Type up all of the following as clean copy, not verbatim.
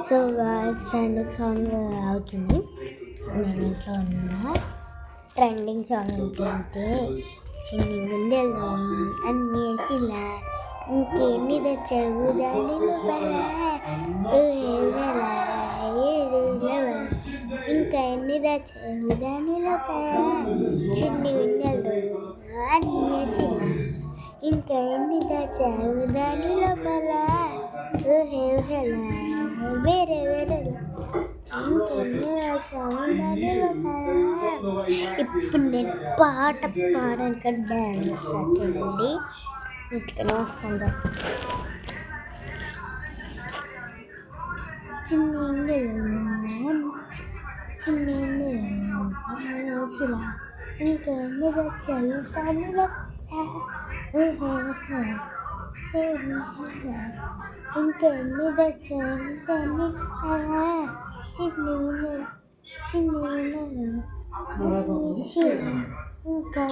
So trending song అవుతుంది. నేను ఇంట్లో ఉన్నా. ట్రెండింగ్ సాంగ్ ఏంటంటే చిన్ని గుండెలో అన్నీ ఇలా ఇంకేమి తెచ్చవుదాని ఇంకా ఎన్ని తెచ్చవుదాని చిన్ని గుండెలో అన్నీ ఇంకా ఎన్ని తెచ్చవుదాని లోపల వేరే వేరే ఇప్పుడు నేను పాట పాడక డ్యాన్స్ చూడండి ఇట్లా వస్తుందా. చిన్న ఇంకా ఎన్ని చదువుతాను ఇంకెన్ని తెచ్చాను చిన్న ఇంకా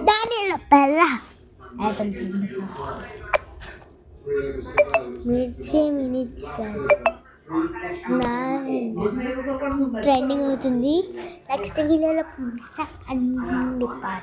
దానిలో పెళ్ళ మినిట్స్ కాదు ట్రెండింగ్ అవుతుంది. నెక్స్ట్ వీడియోలో అన్ని పాట